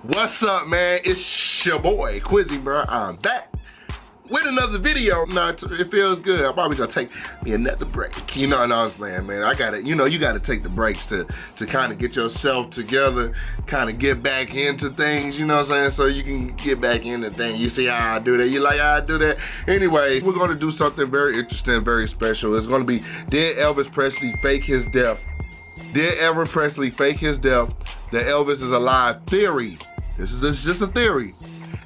What's up, man? It's your boy Quizzy, bro. I'm back with another video. Now it feels good. I'm probably gonna take me another break. You know what I'm saying, man? I gotta, you gotta take the breaks to kind of get yourself together, kind of get back into things. You know what I'm saying? So you can get back into things. You see how I do that? You like how I do that? Anyway, we're gonna do something very interesting, very special. It's gonna be, did Elvis Presley fake his death? Did Elvis Presley fake his death? The Elvis is alive theory. This is just a theory.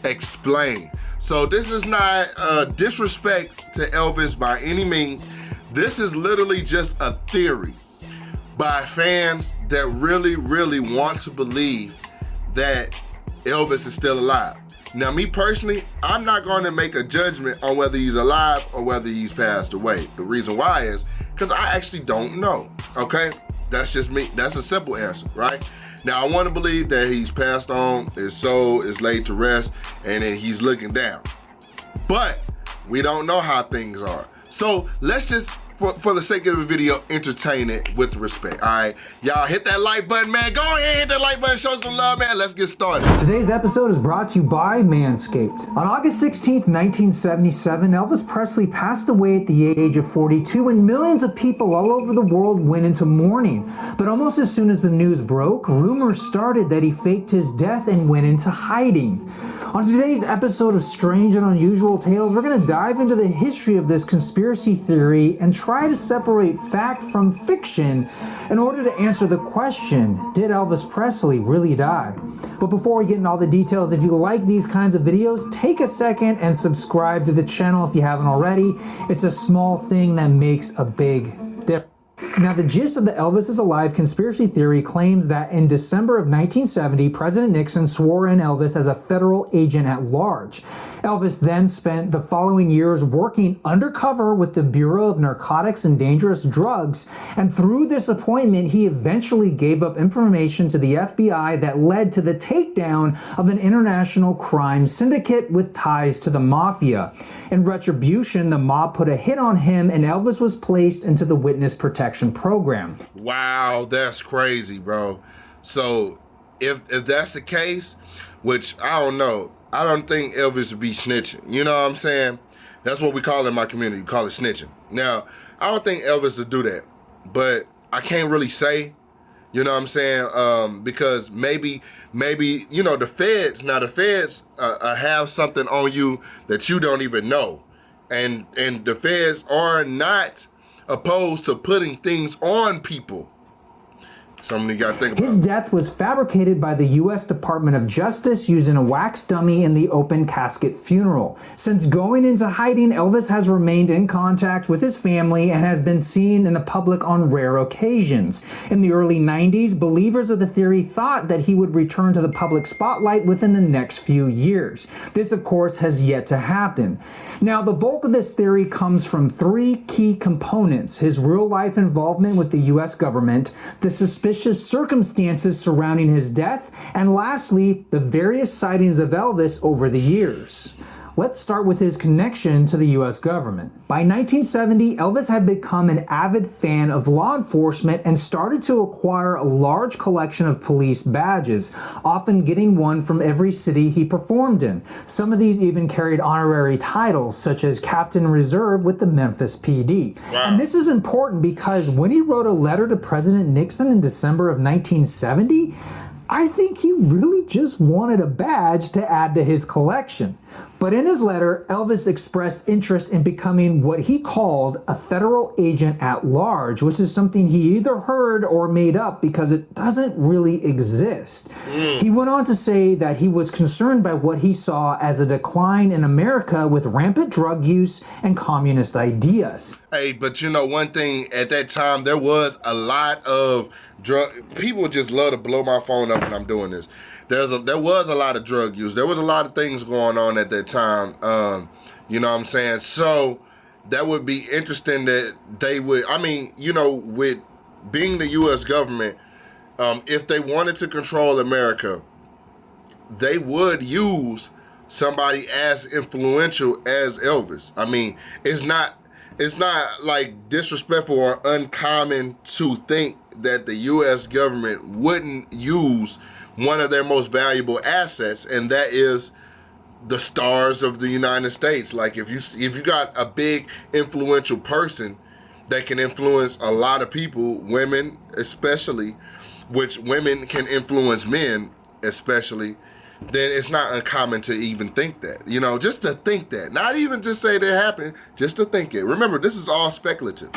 Explain. So this is not disrespect to Elvis by any means. This is literally just a theory by fans that really, really want to believe that Elvis is still alive. Now, me personally, I'm not going to make a judgment on whether he's alive or whether he's passed away. The reason why is because I actually don't know, okay? That's just me. That's a simple answer, right? Now, I want to believe that he's passed on, his soul is laid to rest, and then he's looking down. But we don't know how things are. So let's just, for the sake of the video, entertain it with respect, all right? Y'all hit that like button, man. Go ahead, hit that like button, show some love, man. Let's get started. Today's episode is brought to you by Manscaped. On August 16th, 1977, Elvis Presley passed away at the age of 42, and millions of people all over the world went into mourning. But almost as soon as the news broke, rumors started that he faked his death and went into hiding. On today's episode of Strange and Unusual Tales, we're going to dive into the history of this conspiracy theory and try to separate fact from fiction in order to answer the question, did Elvis Presley really die? But before we get into all the details, if you like these kinds of videos, take a second and subscribe to the channel if you haven't already. It's a small thing that makes a big difference. Now, the gist of the Elvis is Alive conspiracy theory claims that in December of 1970, President Nixon swore in Elvis as a federal agent at large. Elvis then spent the following years working undercover with the Bureau of Narcotics and Dangerous Drugs, and through this appointment, he eventually gave up information to the FBI that led to the takedown of an international crime syndicate with ties to the mafia. In retribution, the mob put a hit on him, and Elvis was placed into the witness protection program. Wow, that's crazy, bro. So if that's the case, which I don't know, I don't think Elvis would be snitching. You know what I'm saying? That's what we call it in my community. We call it snitching. Now, I don't think Elvis would do that, but I can't really say, you know what I'm saying? Because maybe, the feds have something on you that you don't even know. And the feds are not opposed to putting things on people. Something you gotta think about. His death was fabricated by the U.S. Department of Justice using a wax dummy in the open casket funeral. Since going into hiding, Elvis has remained in contact with his family and has been seen in the public on rare occasions. In the early 90s, believers of the theory thought that he would return to the public spotlight within the next few years. This, of course, has yet to happen. Now, the bulk of this theory comes from three key components: his real-life involvement with the U.S. government, the suspicious circumstances surrounding his death, and lastly, the various sightings of Elvis over the years. Let's start with his connection to the U.S. government. By 1970, Elvis had become an avid fan of law enforcement and started to acquire a large collection of police badges, often getting one from every city he performed in. Some of these even carried honorary titles, such as Captain Reserve with the Memphis PD. Wow. And this is important because when he wrote a letter to President Nixon in December of 1970, I think he really just wanted a badge to add to his collection. But in his letter, Elvis expressed interest in becoming what he called a federal agent at large, which is something he either heard or made up because it doesn't really exist. He went on to say that he was concerned by what he saw as a decline in America with rampant drug use and communist ideas. Hey, but one thing, at that time, there was a lot of people just love to blow my phone up when I'm doing this. There was a lot of drug use. There was a lot of things going on at that time. You know what I'm saying? So that would be interesting that they would, with being the U.S. government, if they wanted to control America, they would use somebody as influential as Elvis. It's not like disrespectful or uncommon to think that the U.S. government wouldn't use one of their most valuable assets, and that is the stars of the United States. Like if you got a big influential person that can influence a lot of people, women especially, which women can influence men especially, then it's not uncommon to even think that. You know, just to think that. Not even just say that happened, just to think it. Remember, this is all speculative.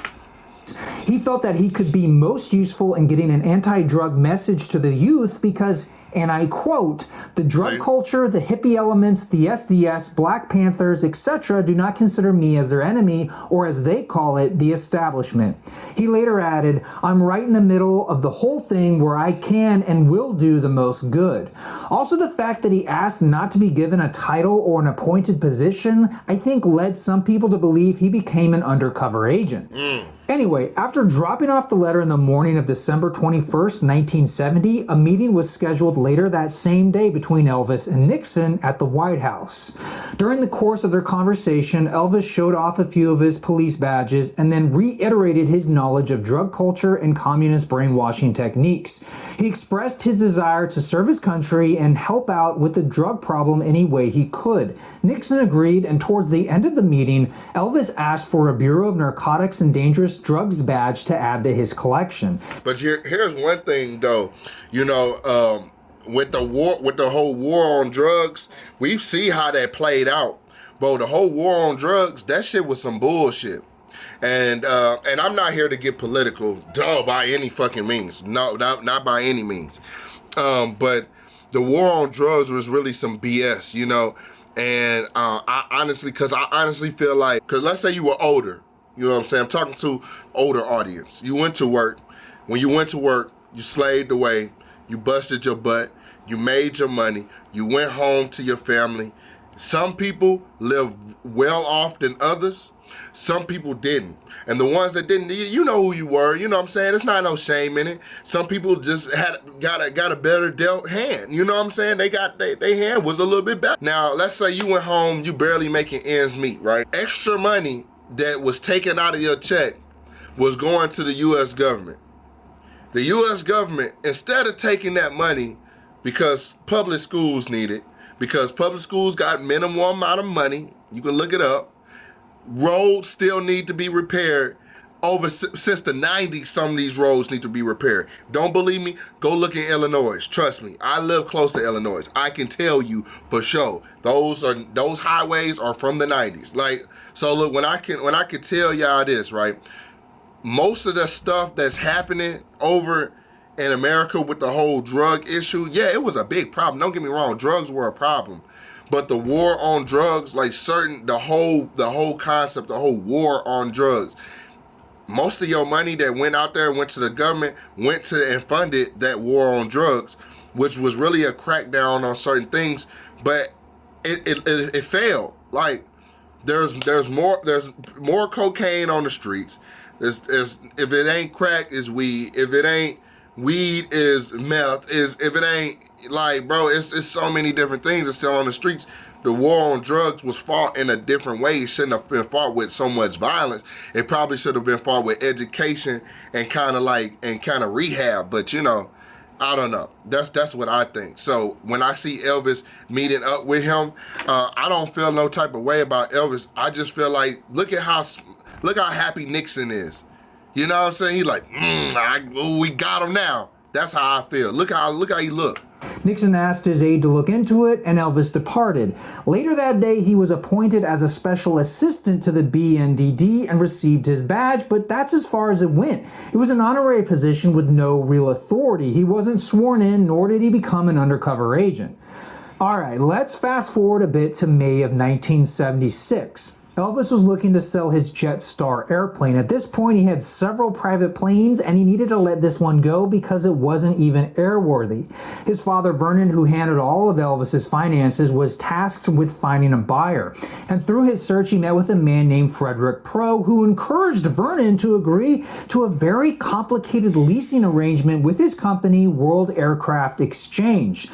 He felt that he could be most useful in getting an anti-drug message to the youth because, and I quote, "the drug culture, the hippie elements, the SDS, Black Panthers, etc. do not consider me as their enemy, or as they call it, the establishment." He later added, "I'm right in the middle of the whole thing where I can and will do the most good." Also, the fact that he asked not to be given a title or an appointed position, I think led some people to believe he became an undercover agent. Anyway, after dropping off the letter in the morning of December 21st, 1970, a meeting was scheduled later that same day between Elvis and Nixon at the White House. During the course of their conversation, Elvis showed off a few of his police badges and then reiterated his knowledge of drug culture and communist brainwashing techniques. He expressed his desire to serve his country and help out with the drug problem any way he could. Nixon agreed, and towards the end of the meeting, Elvis asked for a Bureau of Narcotics and Dangerous Drugs badge to add to his collection. But here's one thing though, you know, with the whole war on drugs, we see how that played out. Bro, the whole war on drugs, that shit was some bullshit. And I'm not here to get political, by any fucking means. No, not by any means. But the war on drugs was really some BS, you know. And I honestly feel like, because let's say you were older. You know what I'm saying? I'm talking to older audience. You went to work. When you went to work, you slaved away. You busted your butt. You made your money. You went home to your family. Some people live well off than others. Some people didn't. And the ones that didn't, you know who you were. You know what I'm saying? There's not no shame in it. Some people just got a better dealt hand. You know what I'm saying? They hand was a little bit better. Now, let's say you went home, you barely making ends meet, right? Extra money that was taken out of your check was going to the U.S. government. The U.S. government, instead of taking that money because public schools need it, because public schools got minimum amount of money, you can look it up, roads still need to be repaired. Since the 90s, some of these roads need to be repaired. Don't believe me? Go look in Illinois. Trust me, I live close to Illinois. I can tell you for sure. Those highways are from the 90s. Like, so look, when I can tell y'all this, right? Most of the stuff that's happening over in America with the whole drug issue, yeah, it was a big problem. Don't get me wrong, drugs were a problem. But the war on drugs, like the whole concept, the whole war on drugs, most of your money that went out there and went to the government went to and funded that war on drugs, which was really a crackdown on certain things, but it failed. Like there's more cocaine on the streets. If it ain't crack, is weed. If it ain't weed, is meth. If it ain't, like, bro, it's so many different things that's still on the streets. The war on drugs was fought in a different way. It shouldn't have been fought with so much violence. It probably should have been fought with education and kind of rehab. But you know, I don't know. That's what I think. So when I see Elvis meeting up with him, I don't feel no type of way about Elvis. I just feel like, look how happy Nixon is. You know what I'm saying? He's like, we got him now. That's how I feel. Look how he look. Nixon asked his aide to look into it, and Elvis departed. Later that day, he was appointed as a special assistant to the BNDD and received his badge, but that's as far as it went. It was an honorary position with no real authority. He wasn't sworn in, nor did he become an undercover agent. All right, let's fast forward a bit to May of 1976. Elvis was looking to sell his Jetstar airplane. At this point, he had several private planes, and he needed to let this one go because it wasn't even airworthy. His father, Vernon, who handled all of Elvis's finances, was tasked with finding a buyer. And through his search, he met with a man named Frederick Pro, who encouraged Vernon to agree to a very complicated leasing arrangement with his company, World Aircraft Exchange.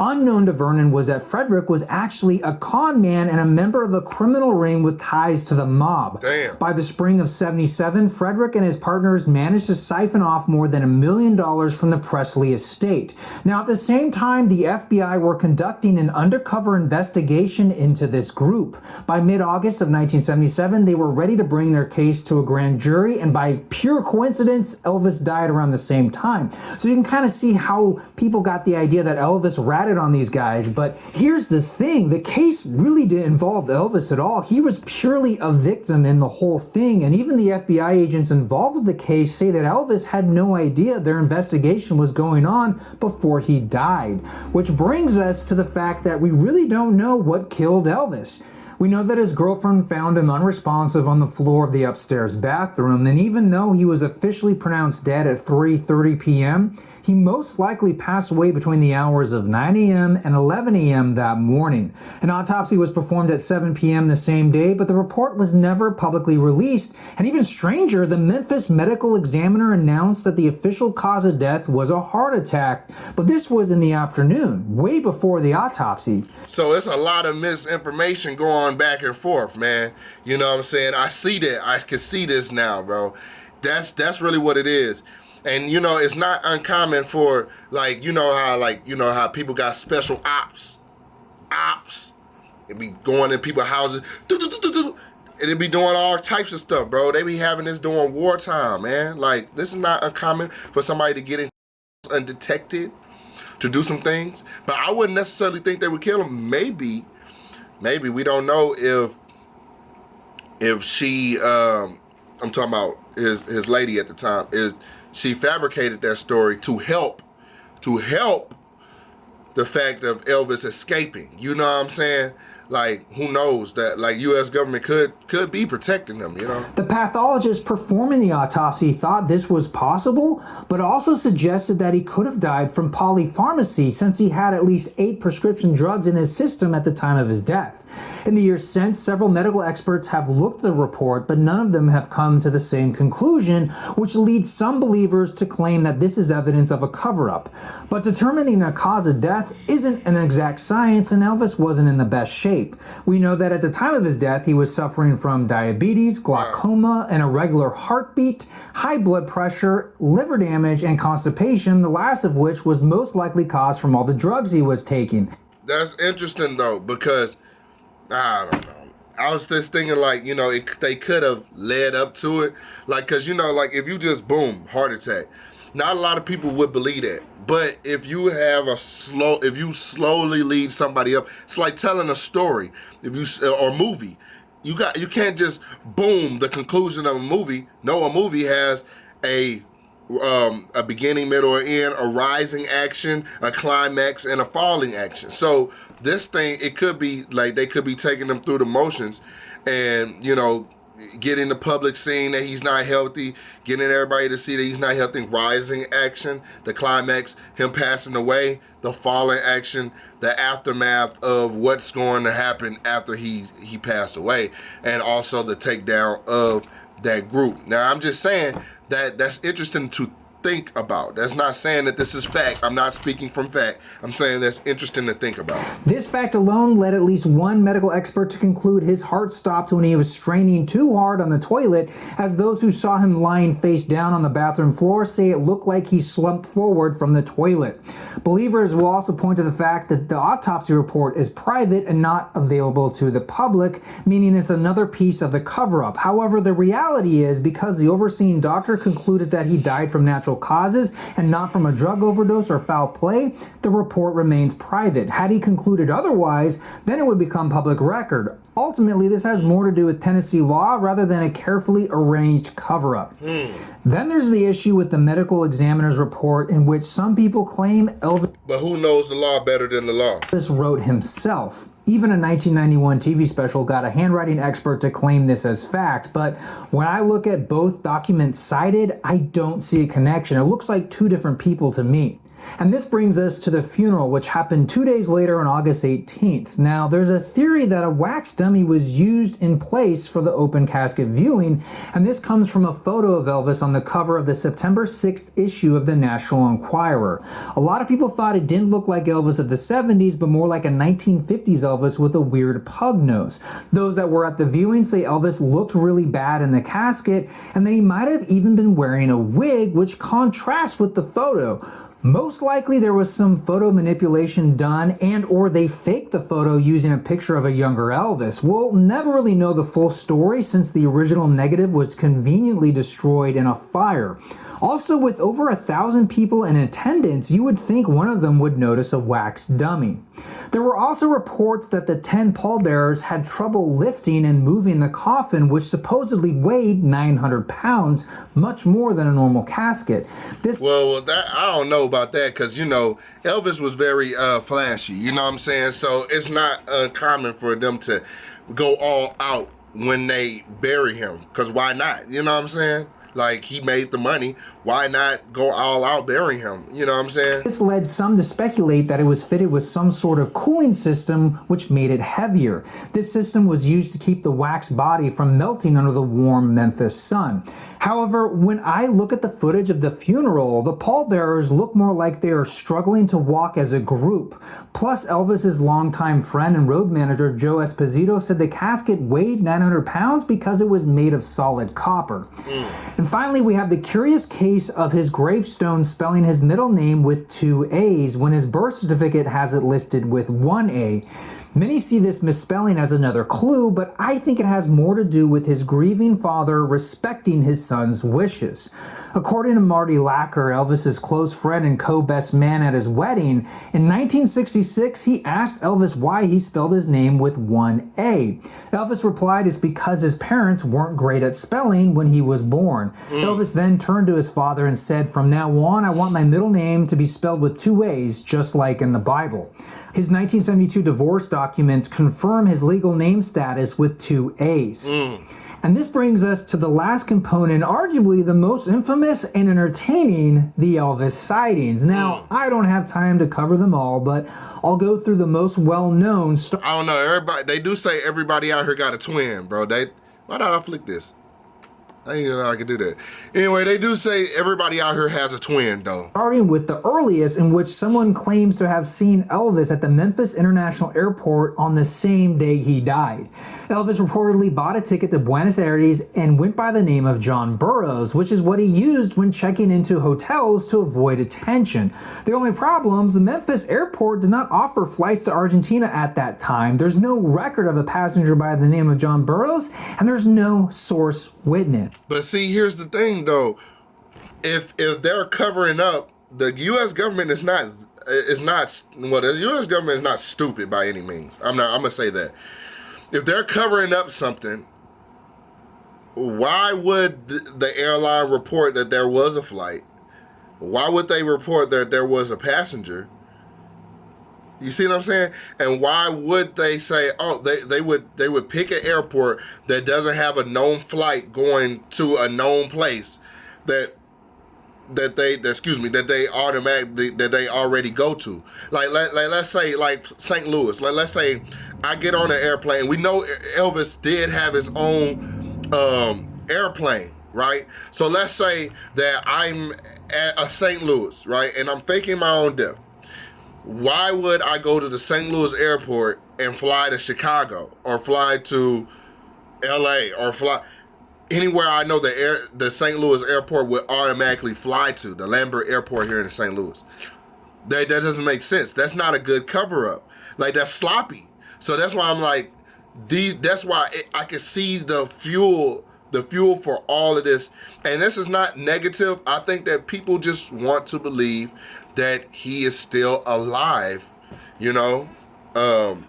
Unknown to Vernon was that Frederick was actually a con man and a member of a criminal ring with ties to the mob. Damn. By the spring of '77, Frederick and his partners managed to siphon off more than $1 million from the Presley estate. Now, at the same time, the FBI were conducting an undercover investigation into this group. By mid-August of 1977, they were ready to bring their case to a grand jury, and by pure coincidence, Elvis died around the same time. So you can kind of see how people got the idea that Elvis ratted on these guys. But here's the thing, the case really didn't involve Elvis at all. He was purely a victim in the whole thing, and even the FBI agents involved with the case say that Elvis had no idea their investigation was going on before he died. Which brings us to the fact that we really don't know what killed Elvis. We know that his girlfriend found him unresponsive on the floor of the upstairs bathroom, and even though he was officially pronounced dead at 3:30 p.m., he most likely passed away between the hours of 9 a.m. and 11 a.m. that morning. An autopsy was performed at 7 p.m. the same day, but the report was never publicly released. And even stranger, the Memphis Medical Examiner announced that the official cause of death was a heart attack, but this was in the afternoon, way before the autopsy. So it's a lot of misinformation going back and forth, man. You know what I'm saying? I see that. I can see this now, bro. That's really what it is. And you know, it's not uncommon for, like, you know how people got special ops. It be going in people's houses, and it be doing all types of stuff, bro. They be having this during wartime, man. Like, this is not uncommon for somebody to get in undetected, to do some things. But I wouldn't necessarily think they would kill him. Maybe we don't know if she, I'm talking about his lady at the time, is she fabricated that story to help the fact of Elvis escaping. You know what I'm saying? Like, who knows, that like U.S. government could be protecting them, you know? The pathologist performing the autopsy thought this was possible, but also suggested that he could have died from polypharmacy since he had at least 8 prescription drugs in his system at the time of his death. In the years since, several medical experts have looked at the report, but none of them have come to the same conclusion, which leads some believers to claim that this is evidence of a cover-up. But determining a cause of death isn't an exact science, and Elvis wasn't in the best shape. We know that at the time of his death, he was suffering from diabetes, glaucoma, an irregular heartbeat, high blood pressure, liver damage, and constipation, the last of which was most likely caused from all the drugs he was taking. That's interesting, though, because, I don't know. I was just thinking, like, you know, they could have led up to it. Like, because, you know, like, if you just, boom, heart attack, not a lot of people would believe that. But if you have if you slowly lead somebody up, it's like telling a story, or movie. You can't just boom the conclusion of a movie. No, a movie has a beginning, middle, or end, a rising action, a climax, and a falling action. So this thing, it could be like they could be taking them through the motions, and you know, getting the public seeing that he's not healthy, getting everybody to see that he's not healthy, rising action, the climax, him passing away, the falling action, the aftermath of what's going to happen after he passed away, and also the takedown of that group. Now, I'm just saying that that's interesting to think about. That's not saying that this is fact. I'm not speaking from fact. I'm saying that's interesting to think about. This fact alone led at least one medical expert to conclude his heart stopped when he was straining too hard on the toilet, as those who saw him lying face down on the bathroom floor say it looked like he slumped forward from the toilet. Believers will also point to the fact that the autopsy report is private and not available to the public, meaning it's another piece of the cover-up. However, the reality is, because the overseeing doctor concluded that he died from natural causes and not from a drug overdose or foul play, the report remains private. Had he concluded otherwise, then it would become public record. Ultimately, this has more to do with Tennessee law rather than a carefully arranged cover-up. Then there's the issue with the medical examiner's report, in which some people claim Elvis But who knows the law better than the law? wrote himself. Even a 1991 TV special got a handwriting expert to claim this as fact, but when I look at both documents cited, I don't see a connection. It looks like two different people to me. And this brings us to the funeral, which happened 2 days later on August 18th. Now, there's a theory that a wax dummy was used in place for the open casket viewing, and this comes from a photo of Elvis on the cover of the September 6th issue of the National Enquirer. A lot of people thought it didn't look like Elvis of the 70s, but more like a 1950s Elvis with a weird pug nose. Those that were at the viewing say Elvis looked really bad in the casket, and that he might have even been wearing a wig, which contrasts with the photo. Most likely there was some photo manipulation done and or they faked the photo using a picture of a younger Elvis. We'll never really know the full story since the original negative was conveniently destroyed in a fire. Also, with over 1,000 people in attendance, you would think one of them would notice a wax dummy. There were also reports that the 10 pallbearers had trouble lifting and moving the coffin, which supposedly weighed 900 pounds, much more than a normal casket. Well, that I don't know about that, because, you know, Elvis was very flashy, you know what I'm saying? So it's not uncommon for them to go all out when they bury him, because why not? You know what I'm saying? Like, he made the money. Why not go all out burying him? You know what I'm saying? This led some to speculate that it was fitted with some sort of cooling system which made it heavier. This system was used to keep the wax body from melting under the warm Memphis sun. However, when I look at the footage of the funeral, the pallbearers look more like they are struggling to walk as a group. Plus, Elvis's longtime friend and road manager Joe Esposito said the casket weighed 900 pounds because it was made of solid copper. And finally, we have the curious case of his gravestone spelling his middle name with 2 A's when his birth certificate has it listed with 1 A. Many see this misspelling as another clue, but I think it has more to do with his grieving father respecting his son's wishes. According to Marty Lacker, Elvis's close friend and co-best man at his wedding, in 1966 he asked Elvis why he spelled his name with 1 A. Elvis replied it's because his parents weren't great at spelling when he was born. Elvis then turned to his father and said, "From now on, I want my middle name to be spelled with 2 A's, just like in the Bible." His 1972 divorce documents confirm his legal name status with 2 A's. And this brings us to the last component, arguably the most infamous and entertaining, the Elvis sightings. Now, I don't have time to cover them all, but I'll go through the most well-known. I don't know, everybody, they do say everybody out here got a twin, bro. Why did I flick this? I didn't even know I could do that. Anyway, they do say everybody out here has a twin, though. Starting with the earliest, in which someone claims to have seen Elvis at the Memphis International Airport on the same day he died. Elvis reportedly bought a ticket to Buenos Aires and went by the name of John Burroughs, which is what he used when checking into hotels to avoid attention. The only problem is the Memphis airport did not offer flights to Argentina at that time. There's no record of a passenger by the name of John Burroughs, and there's no source witness. But see, here's the thing, though. If they're covering up, the U.S. government is not well, the U.S. government is not stupid by any means. I'm gonna say that. If they're covering up something, why would the airline report that there was a flight? Why would they report that there was a passenger? You see what I'm saying? And why would they say, oh, they would pick an airport that doesn't have a known flight going to a known place that they already go to. Like let's say like St. Louis. Let's say I get on an airplane. We know Elvis did have his own airplane, right? So let's say that I'm at a St. Louis, right? And I'm faking my own death. Why would I go to the St. Louis airport and fly to Chicago or fly to LA or fly anywhere I know the St. Louis airport would automatically fly to, the Lambert Airport here in St. Louis? That doesn't make sense. That's not a good cover-up. Like, that's sloppy. So that's why I'm like, that's why I can see the fuel for all of this. And this is not negative. I think that people just want to believe that he is still alive, you know? And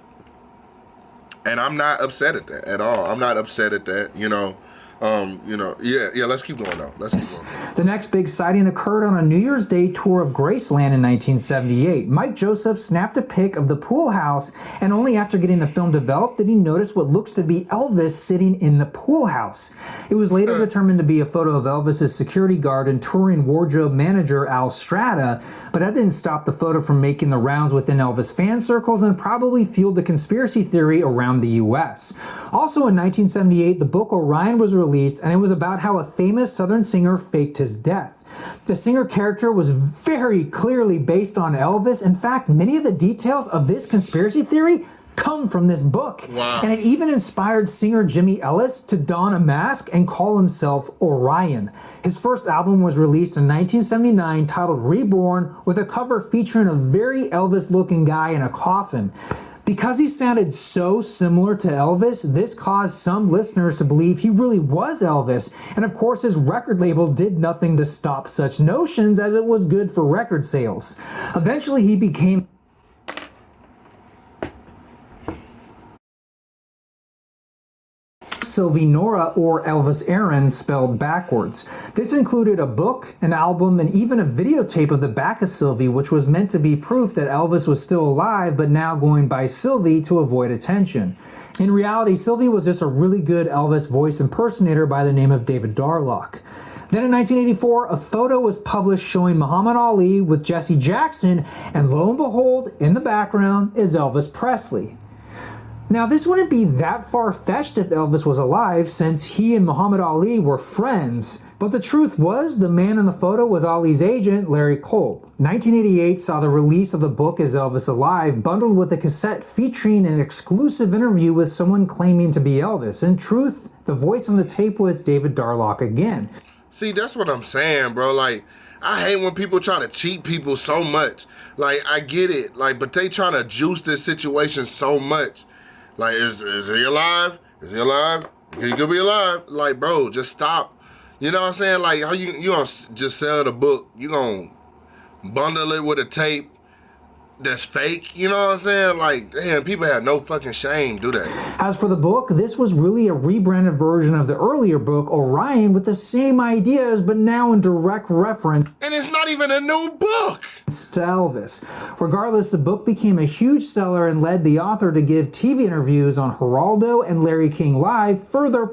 I'm not upset at that at all. I'm not upset at that, you know? Let's keep going though. Let's keep going. The next big sighting occurred on a New Year's Day tour of Graceland in 1978. Mike Joseph snapped a pic of the pool house, and only after getting the film developed did he notice what looks to be Elvis sitting in the pool house. It was later determined to be a photo of Elvis's security guard and touring wardrobe manager Al Strata, but that didn't stop the photo from making the rounds within Elvis fan circles and probably fueled the conspiracy theory around the US. Also in 1978, the book Orion was released, and it was about how a famous Southern singer faked his death. The singer character was very clearly based on Elvis. In fact, many of the details of this conspiracy theory come from this book. Wow. And it even inspired singer Jimmy Ellis to don a mask and call himself Orion. His first album was released in 1979 titled Reborn, with a cover featuring a very Elvis-looking guy in a coffin. Because he sounded so similar to Elvis, this caused some listeners to believe he really was Elvis, and of course his record label did nothing to stop such notions, as it was good for record sales. Eventually he became Sylvie Nora, or Elvis Aaron, spelled backwards. This included a book, an album, and even a videotape of the back of Sylvie, which was meant to be proof that Elvis was still alive, but now going by Sylvie to avoid attention. In reality, Sylvie was just a really good Elvis voice impersonator by the name of David Darlock. Then in 1984, a photo was published showing Muhammad Ali with Jesse Jackson, and lo and behold, in the background is Elvis Presley. Now, this wouldn't be that far-fetched if Elvis was alive, since he and Muhammad Ali were friends. But the truth was, the man in the photo was Ali's agent, Larry Kolb. 1988 saw the release of the book Is Elvis Alive, bundled with a cassette featuring an exclusive interview with someone claiming to be Elvis. In truth, the voice on the tape was David Darlock again. See, that's what I'm saying, bro. Like, I hate when people try to cheat people so much. Like, I get it. Like, but they trying to juice this situation so much. Like, is he alive? Is he alive? He could be alive. Like, bro, just stop. You know what I'm saying? Like, how you gonna just sell the book? You gonna bundle it with a tape that's fake? You know what I'm saying? Like, damn, people have no fucking shame, do they? As for the book, this was really a rebranded version of the earlier book, Orion, with the same ideas, but now in direct reference. And it's not even a new book To Elvis. Regardless, the book became a huge seller and led the author to give TV interviews on Geraldo and Larry King Live, further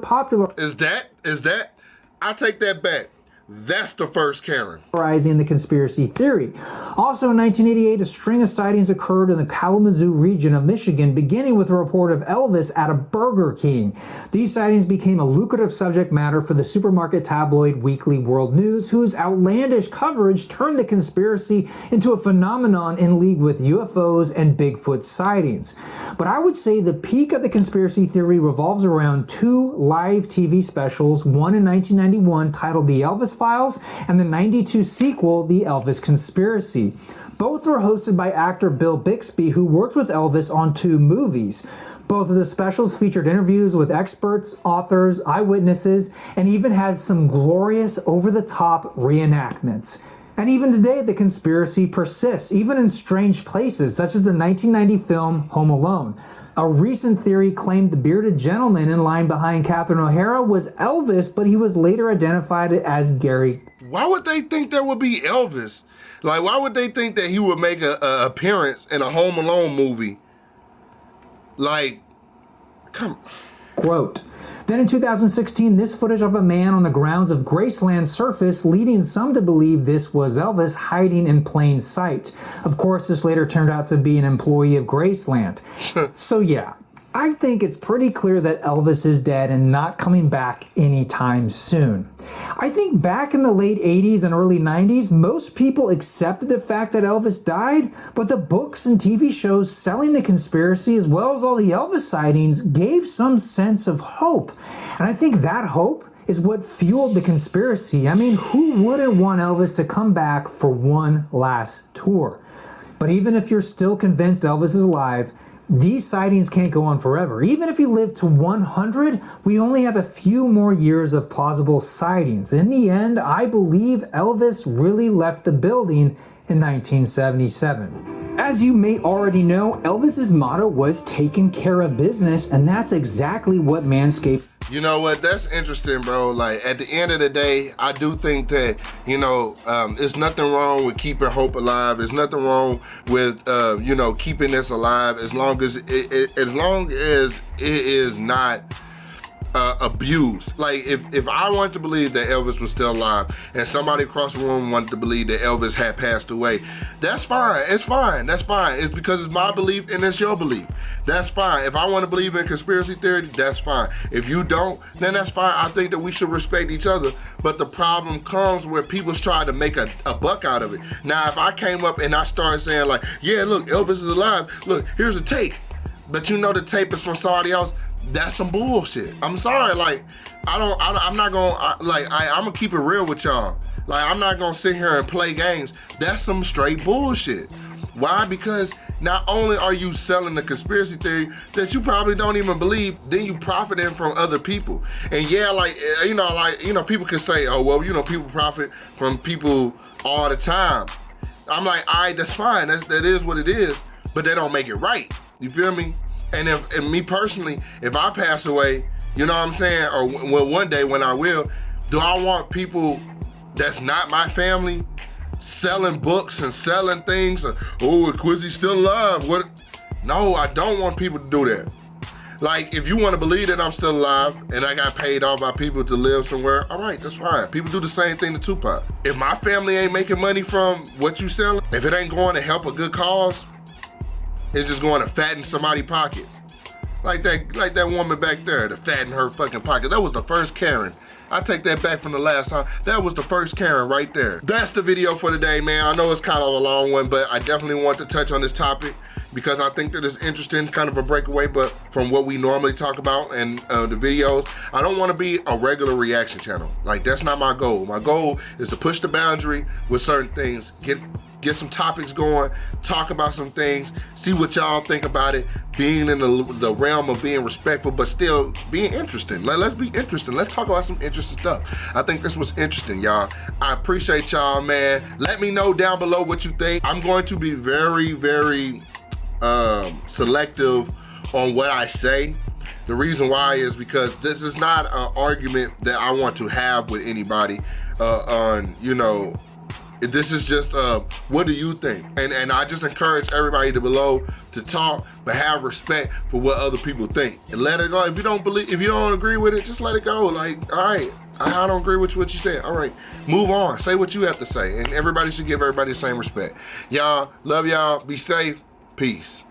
Is that? I take that back. That's the first Karen. popularizing the conspiracy theory. Also in 1988, a string of sightings occurred in the Kalamazoo region of Michigan, beginning with a report of Elvis at a Burger King. These sightings became a lucrative subject matter for the supermarket tabloid Weekly World News, whose outlandish coverage turned the conspiracy into a phenomenon in league with UFOs and Bigfoot sightings. But I would say the peak of the conspiracy theory revolves around two live TV specials, one in 1991 titled The Elvis Files, and the 92 sequel, The Elvis Conspiracy. Both were hosted by actor Bill Bixby, who worked with Elvis on 2 movies. Both of the specials featured interviews with experts, authors, eyewitnesses, and even had some glorious over-the-top reenactments. And even today, the conspiracy persists, even in strange places, such as the 1990 film Home Alone. A recent theory claimed the bearded gentleman in line behind Catherine O'Hara was Elvis, but he was later identified as Gary. Why would they think that would be Elvis? Like, why would they think that he would make a appearance in a Home Alone movie? Like, come on. Quote. Then in 2016, this footage of a man on the grounds of Graceland surfaced, leading some to believe this was Elvis hiding in plain sight. Of course, this later turned out to be an employee of Graceland. So yeah, I think it's pretty clear that Elvis is dead and not coming back anytime soon. I think back in the late 80s and early 90s, most people accepted the fact that Elvis died, but the books and TV shows selling the conspiracy, as well as all the Elvis sightings, gave some sense of hope. And I think that hope is what fueled the conspiracy. I mean, who wouldn't want Elvis to come back for one last tour? But even if you're still convinced Elvis is alive, these sightings can't go on forever. Even if he lived to 100, we only have a few more years of plausible sightings. In the end, I believe Elvis really left the building in 1977. As you may already know, Elvis's motto was taking care of business, and that's exactly what Manscaped. You know what, that's interesting, bro. Like, at the end of the day, I do think that, you know, there's nothing wrong with keeping hope alive. There's nothing wrong with, you know, keeping this alive as long as it is not abused. Like, if I wanted to believe that Elvis was still alive and somebody across the room wanted to believe that Elvis had passed away, that's fine. It's fine. That's fine. It's because it's my belief and it's your belief. That's fine. If I want to believe in conspiracy theory, that's fine. If you don't, then that's fine. I think that we should respect each other. But the problem comes where people try to make a buck out of it. Now, if I came up and I started saying like, yeah, look, Elvis is alive. Look, here's a tape. But you know the tape is from somebody else. That's some bullshit. I'm sorry, like, I'm not gonna, I'm gonna keep it real with y'all. Like, I'm not gonna sit here and play games. That's some straight bullshit. Why? Because not only are you selling the conspiracy theory that you probably don't even believe, then you profiting from other people. And yeah, people can say, oh, well, you know, people profit from people all the time. I'm like, all right, that's fine. That is what it is, but they don't make it right. You feel me? And me personally, if I pass away, you know what I'm saying? Or well, one day when I will, do I want people that's not my family selling books and selling things? Oh, Quizzy's still alive. What? No, I don't want people to do that. Like, if you want to believe that I'm still alive and I got paid off by people to live somewhere, all right, that's fine. People do the same thing to Tupac. If my family ain't making money from what you selling, if it ain't going to help a good cause, it's just going to fatten somebody's pocket. Like that woman back there to fatten her fucking pocket. That was the first Karen. I take that back from the last time. That was the first Karen right there. That's the video for today, man. I know it's kind of a long one, but I definitely want to touch on this topic because I think that it's interesting, kind of a breakaway, but from what we normally talk about and the videos. I don't want to be a regular reaction channel. Like, that's not my goal. My goal is to push the boundary with certain things, get some topics going, talk about some things, see what y'all think about it, being in the realm of being respectful, but still being interesting. Let's be interesting. Let's talk about some interesting stuff. I think this was interesting, y'all. I appreciate y'all, man. Let me know down below what you think. I'm going to be very, very selective on what I say. The reason why is because this is not an argument that I want to have with anybody on, you know, this is just, what do you think? And I just encourage everybody below to talk, but have respect for what other people think. And let it go. If you don't agree with it, just let it go. Like, all right, I don't agree with what you said. All right, move on. Say what you have to say. And everybody should give everybody the same respect. Y'all, love y'all. Be safe. Peace.